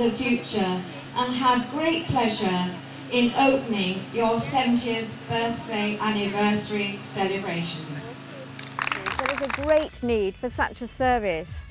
the future and have great pleasure in opening your 70th birthday anniversary celebrations. There was a great need for such a service.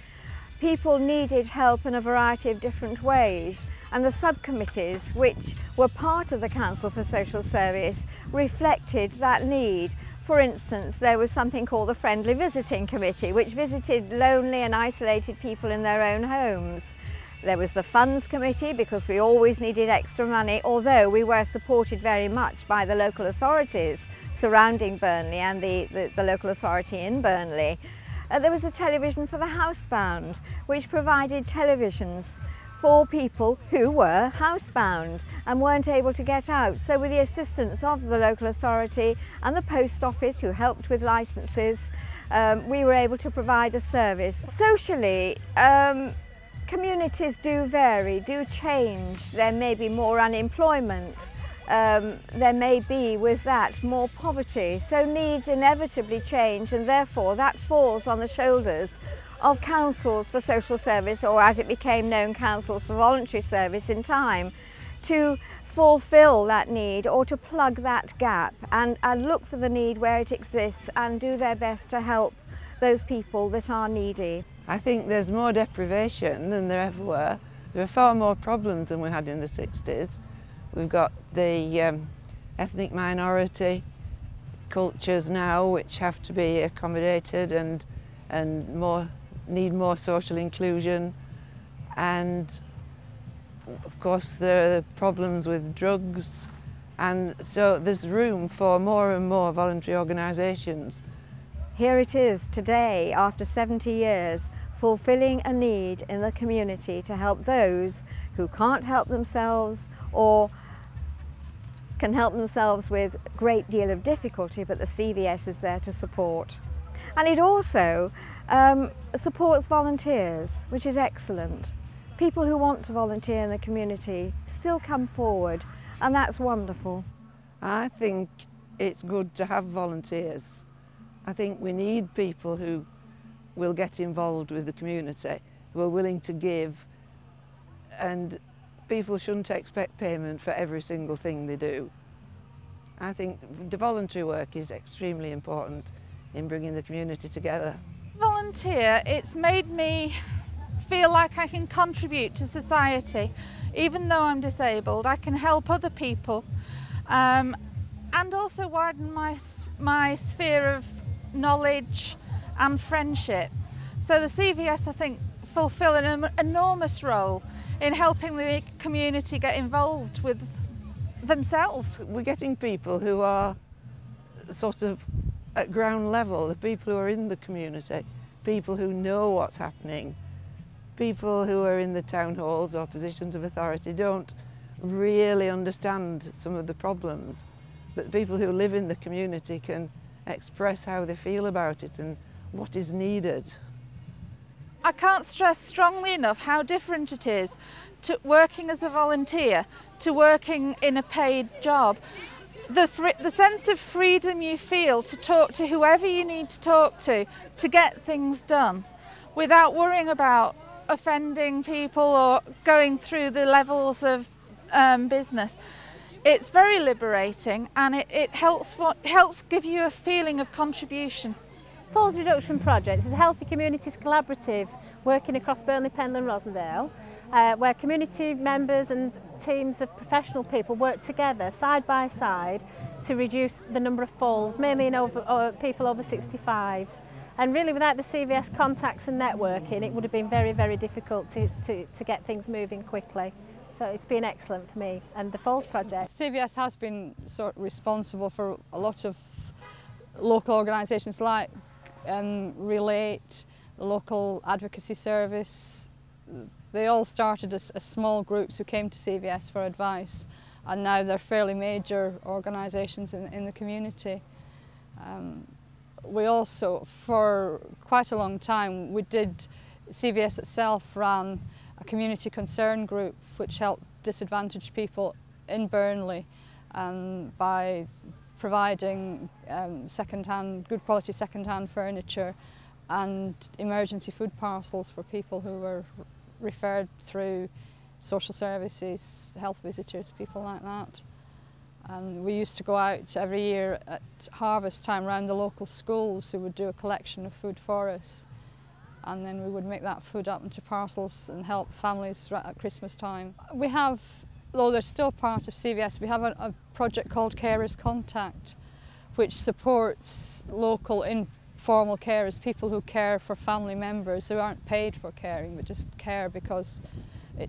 People needed help in a variety of different ways, and the subcommittees, which were part of the Council for Social Service, reflected that need. For instance, there was something called the Friendly Visiting Committee, which visited lonely and isolated people in their own homes. There was the Funds Committee, because we always needed extra money, although we were supported very much by the local authorities surrounding Burnley and the local authority in Burnley. There was a television for the housebound, which provided televisions for people who were housebound and weren't able to get out. So with the assistance of the local authority and the post office, who helped with licences, we were able to provide a service. Socially, communities do vary, do change. There may be more unemployment. There may be, with that, more poverty. So needs inevitably change, and therefore that falls on the shoulders of councils for social service, or as it became known, councils for voluntary service in time, to fulfil that need or to plug that gap and look for the need where it exists and do their best to help those people that are needy. I think there's more deprivation than there ever were. There are far more problems than we had in the 60s. We've got the ethnic minority cultures now, which have to be accommodated and need more social inclusion, and of course there are the problems with drugs, and so there's room for more and more voluntary organisations. Here it is today, after 70 years, fulfilling a need in the community to help those who can't help themselves or can help themselves with a great deal of difficulty, but the CVS is there to support. And it also supports volunteers, which is excellent. People who want to volunteer in the community still come forward, and that's wonderful. I think it's good to have volunteers. I think we need people who will get involved with the community, who are willing to give, and people shouldn't expect payment for every single thing they do. I think the voluntary work is extremely important in bringing the community together. Volunteer, it's made me feel like I can contribute to society. Even though I'm disabled, I can help other people and also widen my sphere of knowledge and friendship. So the CVS, I think, fulfil an enormous role in helping the community get involved with themselves. We're getting people who are sort of at ground level, the people who are in the community, people who know what's happening. People who are in the town halls or positions of authority don't really understand some of the problems, but people who live in the community can express how they feel about it and what is needed. I can't stress strongly enough how different it is to working as a volunteer to working in a paid job. The sense of freedom you feel to talk to whoever you need to talk to get things done without worrying about offending people or going through the levels of business. It's very liberating, and it helps give you a feeling of contribution. Falls Reduction Project is a healthy communities collaborative working across Burnley, Pendle and Rossendale, where community members and teams of professional people work together side by side to reduce the number of falls, mainly in people over 65. And really, without the CVS contacts and networking, it would have been very, very difficult to get things moving quickly. So it's been excellent for me and the Falls Project. CVS has been sort of responsible for a lot of local organisations like Relate, the local advocacy service. They all started as small groups who came to CVS for advice, and now they're fairly major organisations in the community. We also, for quite a long time, CVS itself ran a community concern group which helped disadvantaged people in Burnley by providing good quality second-hand furniture and emergency food parcels for people who were referred through social services, health visitors, people like that. And we used to go out every year at harvest time around the local schools who would do a collection of food for us. And then we would make that food up into parcels and help families right at Christmas time. We have, though they're still part of CVS, we have a project called Carers Contact, which supports local informal carers, people who care for family members who aren't paid for caring, but just care because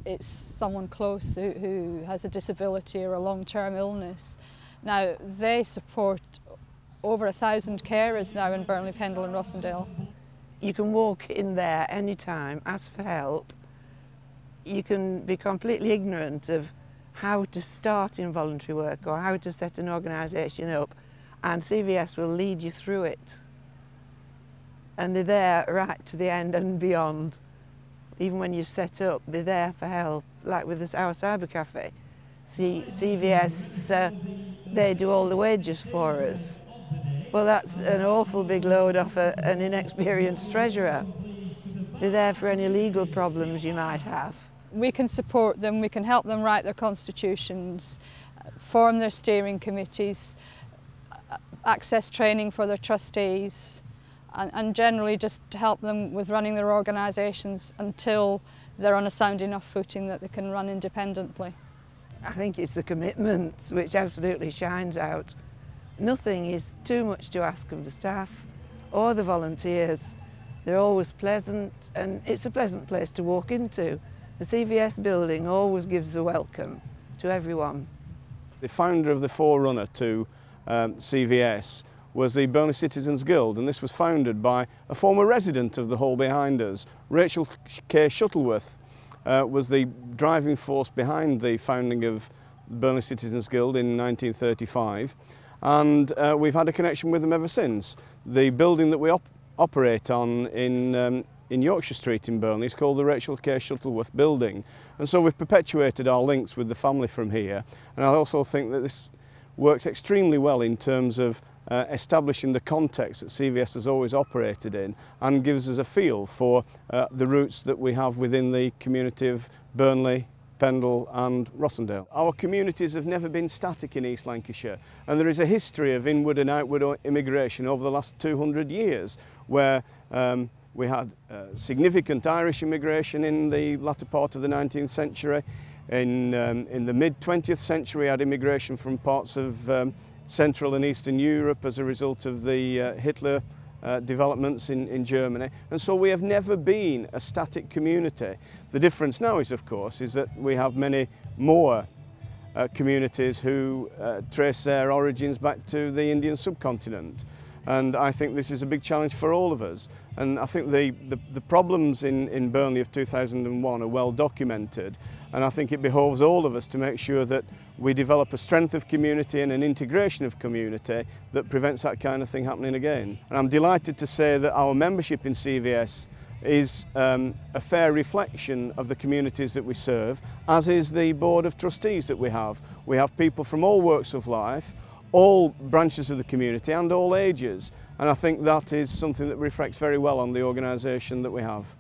it's someone close who has a disability or a long-term illness. Now, they support over 1,000 carers now in Burnley Pendle and Rossendale. You can walk in there anytime, ask for help. You can be completely ignorant of how to start in voluntary work or how to set an organisation up, and CVS will lead you through it. And they're there right to the end and beyond. Even when you set up, they're there for help, like with our cyber cafe. CVS, they do all the wages for us. Well, that's an awful big load off an inexperienced treasurer. They're there for any legal problems you might have. We can support them, we can help them write their constitutions, form their steering committees, access training for their trustees, and generally just to help them with running their organisations until they're on a sound enough footing that they can run independently. I think it's the commitment which absolutely shines out. Nothing is too much to ask of the staff or the volunteers. They're always pleasant, and it's a pleasant place to walk into. The CVS building always gives a welcome to everyone. The founder of the forerunner to CVS was the Burnley Citizens Guild, and this was founded by a former resident of the hall behind us. Rachel Kay-Shuttleworth was the driving force behind the founding of the Burnley Citizens Guild in 1935, and we've had a connection with them ever since. The building that we operate on in Yorkshire Street in Burnley is called the Rachel Kay-Shuttleworth Building, and so we've perpetuated our links with the family from here. And I also think that this works extremely well in terms of establishing the context that CVS has always operated in, and gives us a feel for the roots that we have within the community of Burnley, Pendle and Rossendale. Our communities have never been static in East Lancashire, and there is a history of inward and outward immigration over the last 200 years, where we had significant Irish immigration in the latter part of the 19th century. In the mid-20th century, we had immigration from parts of Central and Eastern Europe as a result of the Hitler developments in Germany, and so we have never been a static community. The difference now is, of course, is that we have many more communities who trace their origins back to the Indian subcontinent, and I think this is a big challenge for all of us. And I think the problems in Burnley of 2001 are well documented, and I think it behoves all of us to make sure that we develop a strength of community and an integration of community that prevents that kind of thing happening again. And I'm delighted to say that our membership in CVS is a fair reflection of the communities that we serve, as is the board of trustees that we have. We have people from all walks of life, all branches of the community and all ages, and I think that is something that reflects very well on the organisation that we have.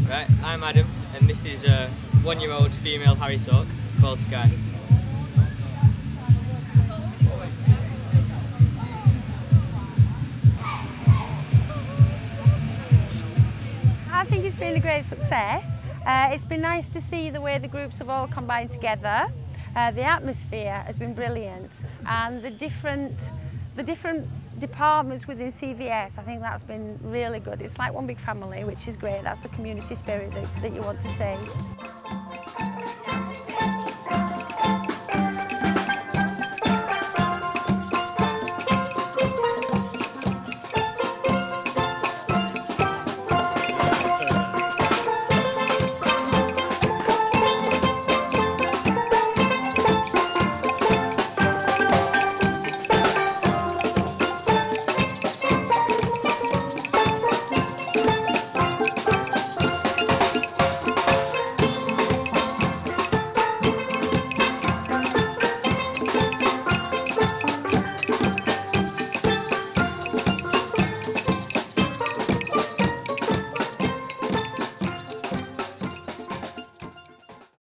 Right, I'm Adam, and this is a one-year-old female Harris hawk called Sky. I think it's been a great success. It's been nice to see the way the groups have all combined together. The atmosphere has been brilliant, and the different departments within CVS, I think that's been really good. It's like one big family, which is great. That's the community spirit that you want to see.